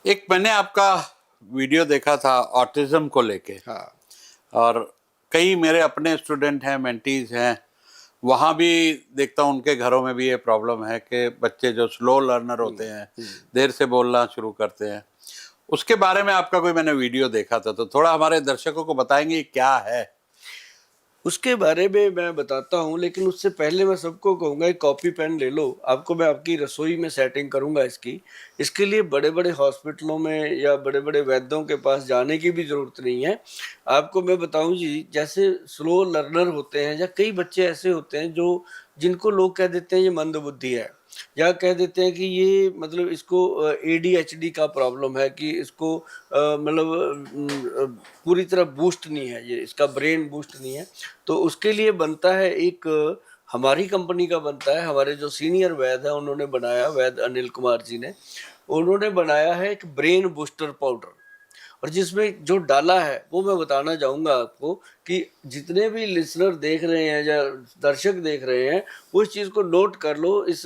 एक मैंने आपका वीडियो देखा था ऑटिज्म को लेके। हाँ। और कई मेरे अपने स्टूडेंट हैं, मेंटीज हैं, वहाँ भी देखता हूँ उनके घरों में भी ये प्रॉब्लम है कि बच्चे जो स्लो लर्नर होते हैं, देर से बोलना शुरू करते हैं। उसके बारे में आपका कोई मैंने वीडियो देखा था, तो थोड़ा हमारे दर्शकों को बताएंगे क्या है। उसके बारे में मैं बताता हूँ, लेकिन उससे पहले मैं सबको कहूँगा एक कॉपी पेन ले लो। आपको मैं आपकी रसोई में सेटिंग करूँगा इसकी। इसके लिए बड़े बड़े हॉस्पिटलों में या बड़े बड़े वैद्यों के पास जाने की भी ज़रूरत नहीं है। आपको मैं बताऊँ जी, जैसे स्लो लर्नर होते हैं या कई बच्चे ऐसे होते हैं जो जिनको लोग कह देते हैं ये मंदबुद्धि है, या कह देते हैं कि ये मतलब इसको ADHD का प्रॉब्लम है, कि इसको मतलब पूरी तरह बूस्ट नहीं है, ये इसका ब्रेन बूस्ट नहीं है। तो उसके लिए बनता है एक हमारी कंपनी का बनता है, हमारे जो सीनियर वैद है उन्होंने बनाया, वैद अनिल कुमार जी ने, उन्होंने बनाया है एक ब्रेन बूस्टर पाउडर। और जिसमें जो डाला है वो मैं बताना चाहूँगा आपको, कि जितने भी लिसनर देख रहे हैं या दर्शक देख रहे हैं वो इस चीज़ को नोट कर लो, इस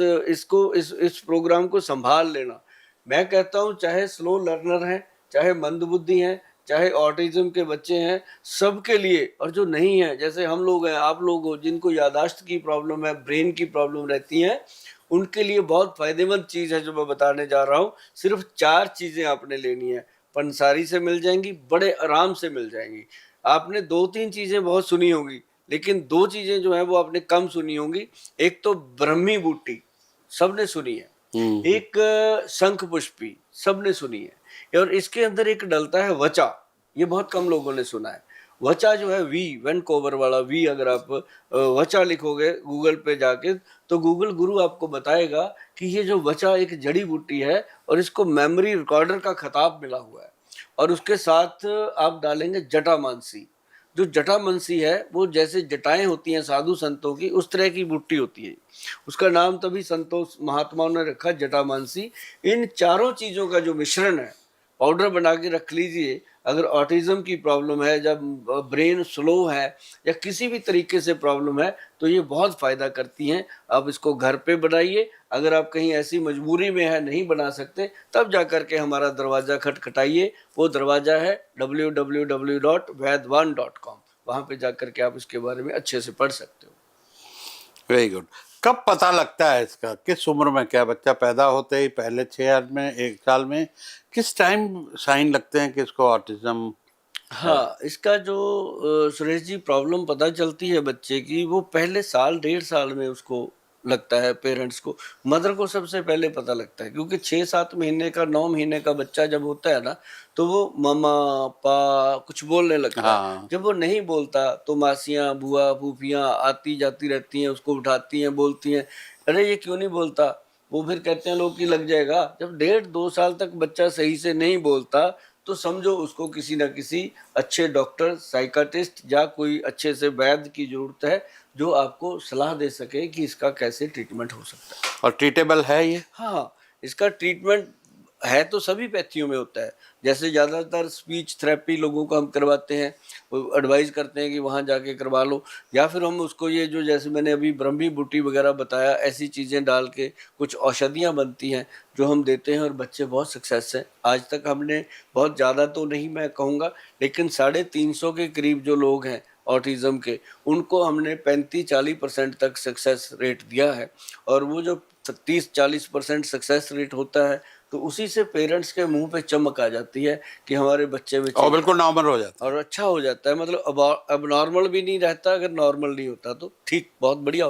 प्रोग्राम को संभाल लेना। मैं कहता हूँ चाहे स्लो लर्नर हैं, चाहे मंदबुद्धि हैं, चाहे ऑटिज्म के बच्चे हैं, सबके लिए। और जो नहीं है, जैसे हम लोग हैं, आप लोग हो, जिनको यादाश्त की प्रॉब्लम है, ब्रेन की प्रॉब्लम रहती है, उनके लिए बहुत फायदेमंद चीज़ है जो मैं बताने जा रहा हूँ। सिर्फ 4 चीज़ें आपने लेनी है, पंसारी से मिल जाएंगी, बड़े आराम से मिल जाएंगी। आपने 2-3 चीज़ें बहुत सुनी होंगी, लेकिन 2 चीज़ें जो है वो आपने कम सुनी होंगी। एक तो ब्रह्मी बूटी सबने सुनी है, एक शंख पुष्पी सबने सुनी है, और इसके अंदर एक डलता है वचा, ये बहुत कम लोगों ने सुना है। वचा जो है वी, वैनकोवर वाला वी, अगर आप वचा लिखोगे गूगल पे जाके तो गूगल गुरु आपको बताएगा कि ये जो वचा एक जड़ी बूटी है और इसको मेमोरी रिकॉर्डर का खिताब मिला हुआ है। और उसके साथ आप डालेंगे जटामानसी। जो जटामानसी है वो जैसे जटाएं होती हैं साधु संतों की, उस तरह की बूटी होती है। उसका नाम तभी संतों महात्माओं ने रखा जटामानसी। इन चारों चीज़ों का जो मिश्रण है, पाउडर बना के रख लीजिए। अगर ऑटिज्म की प्रॉब्लम है, जब ब्रेन स्लो है, या किसी भी तरीके से प्रॉब्लम है, तो ये बहुत फ़ायदा करती हैं। आप इसको घर पे बनाइए। अगर आप कहीं ऐसी मजबूरी में है, नहीं बना सकते, तब जा कर के हमारा दरवाज़ा खटखटाइए। वो दरवाज़ा है www.vaidwan.com। वहाँ पे जा कर के आप इसके बारे में अच्छे से पढ़ सकते हो। Very good. कब पता लगता है इसका, किस उम्र में? क्या बच्चा पैदा होते ही पहले 6 में, 1 साल में, किस टाइम साइन लगते हैं कि इसको ऑटिज्म? हाँ, इसका जो सुरेश जी प्रॉब्लम पता चलती है बच्चे की, वो पहले साल 1.5 साल में उसको लगता है। पेरेंट्स को, मदर को सबसे पहले पता लगता है, क्योंकि 6-7 महीने का, 9 महीने का बच्चा जब होता है ना, तो वो मम्मा पा कुछ बोलने लगता है। जब वो नहीं बोलता तो मासियाँ, बुआ, फूफियाँ आती जाती रहती हैं, उसको उठाती हैं, बोलती हैं, अरे ये क्यों नहीं बोलता। वो फिर कहते हैं लोग कि लग जाएगा। जब 1.5-2 साल तक बच्चा सही से नहीं बोलता, तो समझो उसको किसी न किसी अच्छे डॉक्टर, साइकाट्रिस्ट या कोई अच्छे से वैद्य की जरूरत है, जो आपको सलाह दे सके कि इसका कैसे ट्रीटमेंट हो सकता है। और ट्रीटेबल है ये? हाँ, इसका ट्रीटमेंट है तो सभी पैथियों में होता है। जैसे ज़्यादातर स्पीच थेरेपी लोगों को हम करवाते हैं, वो एडवाइस करते हैं कि वहाँ जाके करवा लो, या फिर हम उसको ये जो जैसे मैंने अभी ब्रह्मी बूटी वगैरह बताया, ऐसी चीज़ें डाल के कुछ औषधियाँ बनती हैं जो हम देते हैं, और बच्चे बहुत सक्सेस हैं। आज तक हमने बहुत ज़्यादा तो नहीं मैं कहूँगा, लेकिन 350 के करीब जो लोग हैं ऑटिज़म के, उनको हमने 35-40% तक सक्सेस रेट दिया है। और वो जो 30-40% सक्सेस रेट होता है, तो उसी से पेरेंट्स के मुंह पे चमक आ जाती है कि हमारे बच्चे में और बिल्कुल नॉर्मल हो जाता है और अच्छा हो जाता है। मतलब अब नॉर्मल भी नहीं रहता, अगर नॉर्मल नहीं होता तो ठीक बहुत बढ़िया हो जाता है।